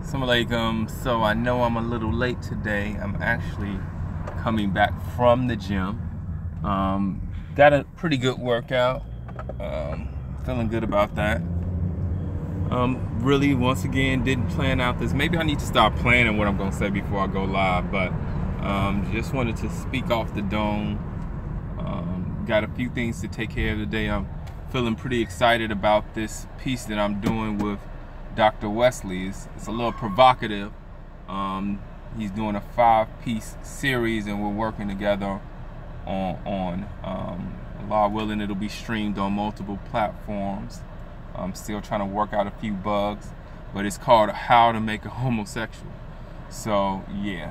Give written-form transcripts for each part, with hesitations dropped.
Assalamualaikum. So I know I'm a little late today. I'm actually coming back from the gym. Got a pretty good workout. Feeling good about that. Really, once again, didn't plan out this. Maybe I need to start planning what I'm going to say before I go live, but just wanted to speak off the dome. Got a few things to take care of today. I'm feeling pretty excited about this piece that I'm doing with Dr. Wesley. It's a little provocative. He's doing a 5-piece series, and we're working together on Allah willing, it'll be streamed on multiple platforms. I'm still trying to work out a few bugs, but it's called How to Make a Homosexual. So yeah,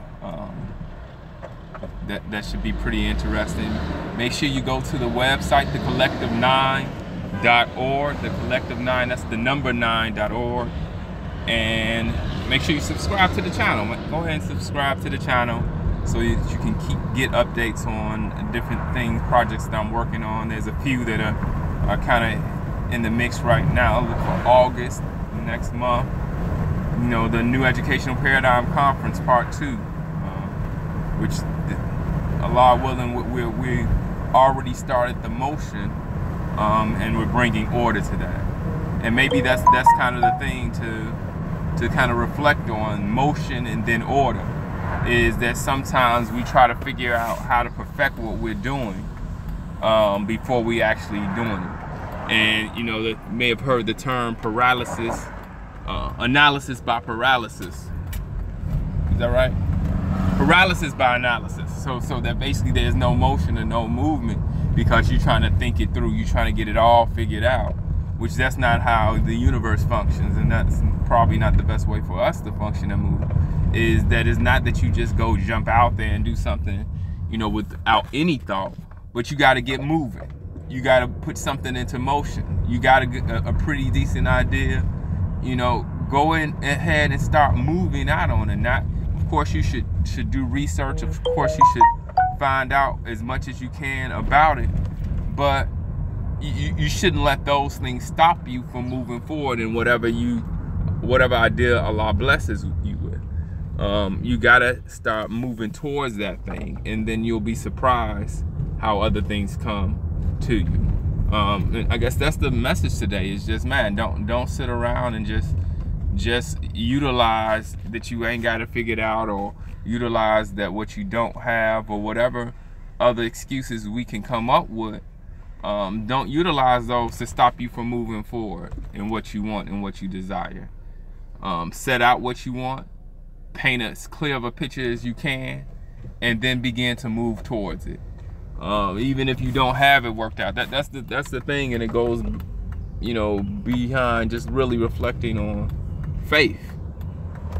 that should be pretty interesting. Make sure you go to the website, thecollective9.org. The Collective 9, that's the number 9.org. And make sure you subscribe to the channel. Go ahead and subscribe to the channel so that you can get updates on different things, projects that I'm working on. There's a few that are kind of in the mix right now. Look for August next month. You know, the New Educational Paradigm Conference Part 2, which Allah willing, we already started the motion, and we're bringing order to that. And maybe that's kind of the thing to kind of reflect on, motion and then order, is that sometimes we try to figure out how to perfect what we're doing before we actually doing it. And you know, you may have heard the term paralysis, analysis by paralysis. Is that right? Paralysis by analysis. So that basically there's no motion and no movement because you're trying to think it through. You're trying to get it all figured out, which that's not how the universe functions, and that's probably not the best way for us to function and move. Is not that you just go jump out there and do something, you know, without any thought, but you got to get moving. You got to put something into motion. You got to get a pretty decent idea, you know, go in ahead and start moving out on it. Not, of course, you should do research. Of course, you should find out as much as you can about it, but you shouldn't let those things stop you from moving forward in whatever idea Allah blesses you with. You gotta start moving towards that thing, and then you'll be surprised how other things come to you. And I guess that's the message today. Is just, man, don't sit around and just utilize that you ain't got it figured out, or utilize that what you don't have, or whatever other excuses we can come up with. Don't utilize those to stop you from moving forward in what you want and what you desire. Set out what you want, paint as clear of a picture as you can, and then begin to move towards it. Even if you don't have it worked out, that's the thing, and it goes, you know, behind just really reflecting on faith.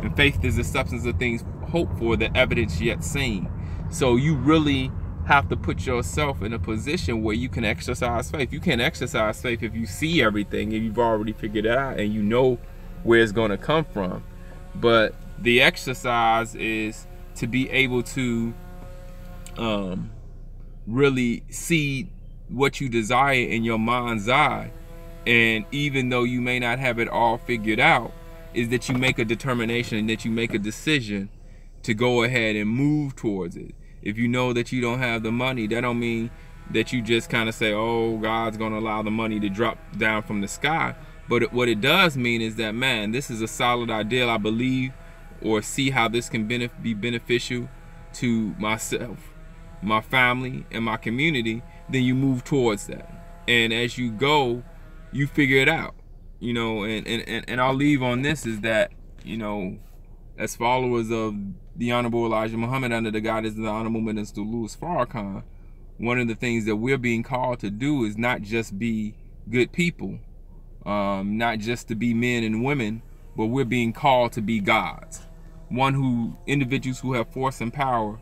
And faith is the substance of things hoped for, the evidence yet seen. So you really have to put yourself in a position where you can exercise faith. You can't exercise faith if you see everything and you've already figured it out and you know where it's going to come from. But the exercise is to be able to really see what you desire in your mind's eye, and even though you may not have it all figured out, is that you make a determination, that you make a decision to go ahead and move towards it. If you know that you don't have the money, that don't mean that you just kind of say, oh, God's gonna allow the money to drop down from the sky. But what it does mean is that, man, this is a solid ideal, I believe, or see how this can be beneficial to myself, my family, and my community. Then you move towards that, and as you go, you figure it out, you know. And I'll leave on this, is that, you know, as followers of the Honorable Elijah Muhammad under the guidance of the Honorable Minister Louis Farrakhan, one of the things that we're being called to do is not just be good people, not just to be men and women, but we're being called to be gods. Individuals who have force and power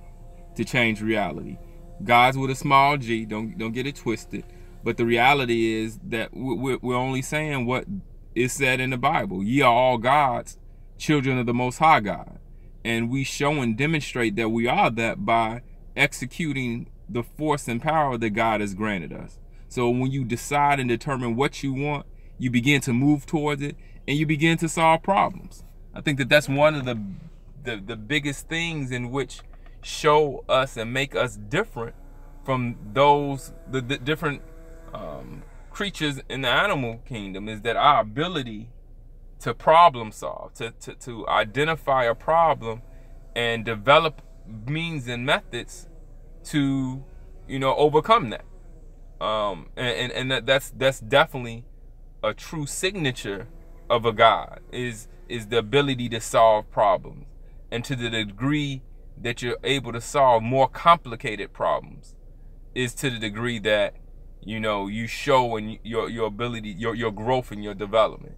to change reality. Gods with a small g, don't get it twisted. But the reality is that we're only saying what is said in the Bible. Ye are all gods, children of the Most High God. And we show and demonstrate that we are that by executing the force and power that God has granted us. So when you decide and determine what you want, you begin to move towards it, and you begin to solve problems. I think that that's one of the biggest things in which show us and make us different from the different creatures in the animal kingdom, is that our ability to problem solve, to identify a problem and develop means and methods to, you know, overcome that. And that's definitely a true signature of a God, is the ability to solve problems, and to the degree that you're able to solve more complicated problems is to the degree that, you know, you show in your ability, your growth and your development.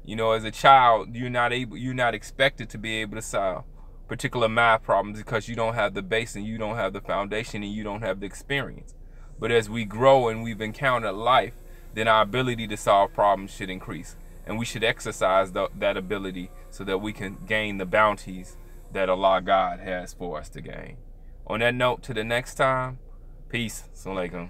You know, as a child, you're not expected to be able to solve particular math problems because you don't have the base and you don't have the foundation and you don't have the experience. But as we grow and we've encountered life, then our ability to solve problems should increase, and we should exercise that ability so that we can gain the bounties that Allah God has for us to gain. On that note, to the next time, peace. Assalamu alaikum.